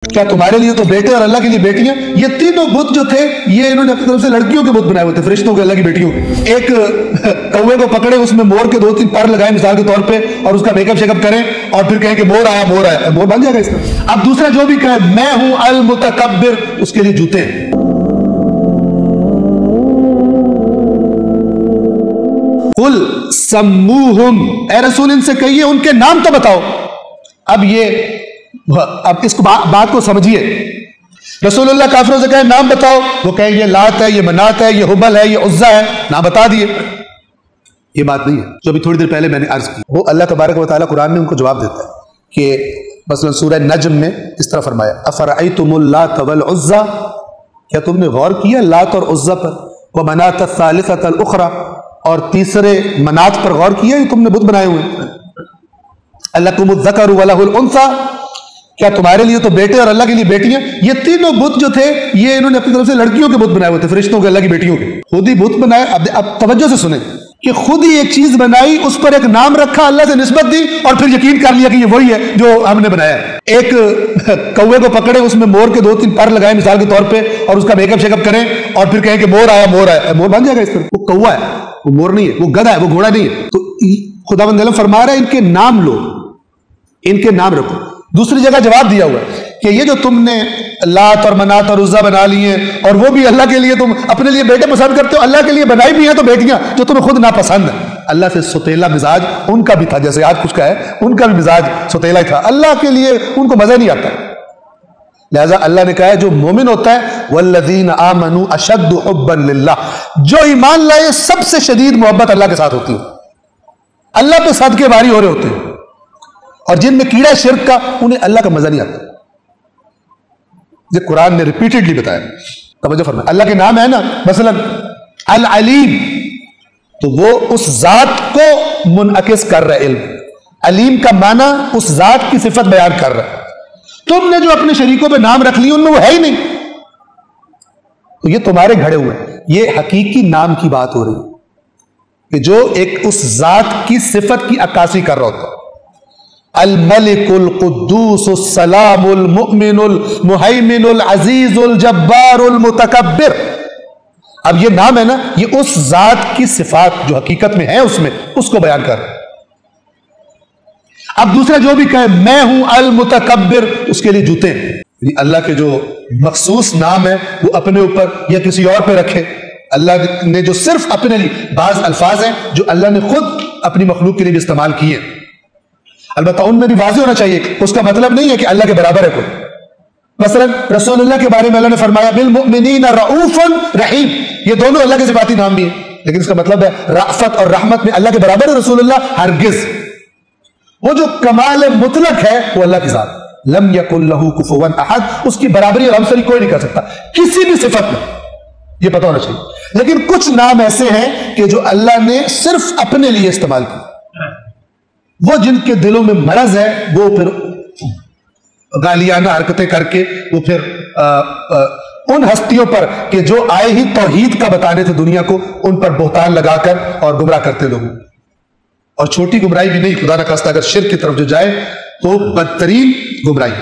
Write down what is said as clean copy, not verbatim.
क्या तुम्हारे लिए तो बेटे और अल्लाह के लिए बेटियां? ये तीनों बुत जो थे ये इन्होंने अपनी तरफ से लड़कियों के बुत बनाए हुए थे, फरिश्तों के, अल्लाह की बेटियों के। एक कौवे को पकड़े, उसमें मोर के 2-3 पर लगाए मिसाल के तौर पे, और उसका मेकअप शेकअप करें और फिर कहें कि मोर आया, मोर आया, मोर बन जाएगा इसका। अब दूसरा जो भी कहे मैं हूं अल मुतकब्बिर, उसके लिए जूते। कुल सम्मूहुम, ए रसूल इनसे कहिए उनके नाम तो बताओ। अब इसको बात को समझिए। रसूलुल्लाह काफिरों से कहे नाम बताओ, वो कहें ये लात है, ये मनात है, ये हुबल है, ये उज्जा है, नाम बता दिए। ये बात नहीं है जो अभी थोड़ी देर पहले मैंने अर्ज की। वो अल्लाह तबारक व तआला कुरान में उनको जवाब देता है कि मसलन सूरह नज्म में इस तरह फरमाया, अफरअयतुमुल लात वल उज्जा, क्या तुमने गौर किया लात और उज्जा पर, व मनात सालिसतल उखरा, और तीसरे मनात पर गौर किया, ये तुमने बुत बनाए हुए। अल्लकुमुज़ ज़करु व लहुल उन्सा, क्या तुम्हारे लिए तो बेटे और अल्लाह के लिए बेटियां? ये तीनों बुत जो थे ये इन्होंने अपनी तरफ से लड़कियों के बुत बनाए हुए थे, फरिश्तों के, अल्लाह की बेटियों के। खुद ही बुत बनाए। अब तवज्जो से सुने कि खुद ही एक चीज बनाई, उस पर एक नाम रखा, अल्लाह से निस्बत दी, और फिर यकीन कर लिया कि ये वही है जो हमने बनाया है। एक कौवे को पकड़े, उसमें मोर के 2-3 पर लगाए मिसाल के तौर पे, और उसका मेकअप शेकअप करें और फिर कहें कि मोर आया, मोर आया, मोर बन जाएगा इस पर। वो कौवा है, वो मोर नहीं है, वो गधा है, वो घोड़ा नहीं है। तो खुदावंद आलम फरमा रहा है इनके नाम लो, इनके नाम रखो। दूसरी जगह जवाब दिया हुआ है कि ये जो तुमने लात और मनात और उज्जा बना लिए, और वो भी अल्लाह के लिए, तुम अपने लिए बेटे पसंद करते हो, अल्लाह के लिए बनाई भी हैं तो बेटियां जो तुम्हें खुद नापसंद है। अल्लाह से सुतेला मिजाज उनका भी था, जैसे आज कुछ का है, उनका भी मिजाज सुतेला ही था, अल्लाह के लिए उनको मजा नहीं आता। लिहाजा अल्लाह ने कहा है जो मोमिन होता है, वल्लज़ीना आमनू अशद्दु हुब्बन लिल्लाह, जो ईमान लाए सबसे शदीद मोहब्बत अल्लाह के साथ होती है, अल्लाह पे सदके वारी हो रहे होते हैं। और जिनमें कीड़ा शिर्क का, उन्हें अल्लाह का मजा नहीं आता। ये कुरान ने रिपीटेडली बताया। तवज्जो फरमाएं, अल्लाह के नाम है ना, मसलन अल अलीम, तो वो उस जात को मुनअकिस कर रहा है। इल्म अलीम का माना उस जात की सिफत बयान कर रहा है। तुमने जो अपने शरीकों पे नाम रख लिए उनमें वो है ही नहीं, तो ये तुम्हारे घड़े हुए हैं। ये हकीकी नाम की बात हो रही है कि जो एक उस जात की सिफत की अक्कासी कर रहा होता है। अल मलिकुल कुद्दूस सलामुल मुमिनुल मुहैमिनुल अजीजुल जब्बारुल मुतकब्बिर। अब ये नाम है ना, ये उस जात की सिफात जो हकीकत में है उसमें, उसको बयान कर। अब दूसरा जो भी कहे मैं हूं अल मुतकब्बिर, उसके लिए जूते। अल्लाह के जो मखसूस नाम है वो अपने ऊपर या किसी और पे रखे। अल्लाह ने जो सिर्फ अपने लिए, बाज अल्फाज हैं जो अल्लाह ने खुद अपनी मखलूक के लिए भी इस्तेमाल किए, अलबत्ता उनमें भी वाज़ेह होना चाहिए। उसका मतलब नहीं है कि अल्लाह के बराबर है कोई। मसलन रसूलुल्लाह के बारे में अल्लाह ने फरमाया बिल मुमिनीन रऊफुन रहीम, ये दोनों अल्लाह के सिफाती नाम भी है, लेकिन इसका मतलब है राफत और रहमत में अल्लाह के बराबर है रसूलुल्लाह हरगिज। वो जो कमाल मुतलक है वो अल्लाह के साथ, लम यकुल लहू कुफुवन अहद, उसकी बराबरी और हमसरी कोई नहीं कर सकता किसी भी सिफत में, ये पता होना चाहिए। लेकिन कुछ नाम ऐसे हैं कि जो अल्लाह ने सिर्फ अपने लिए इस्तेमाल किए। वो जिनके दिलों में मरज है वो फिर गालियाना हरकतें करके वो फिर उन हस्तियों पर कि जो आए ही तौहीद का बताने थे दुनिया को, उन पर बोहतान लगाकर और गुमराह करते लोगों। और छोटी गुमराही भी नहीं, खुदा न खास्ता अगर शिर्क की तरफ जो जाए तो बदतरीन गुमराही।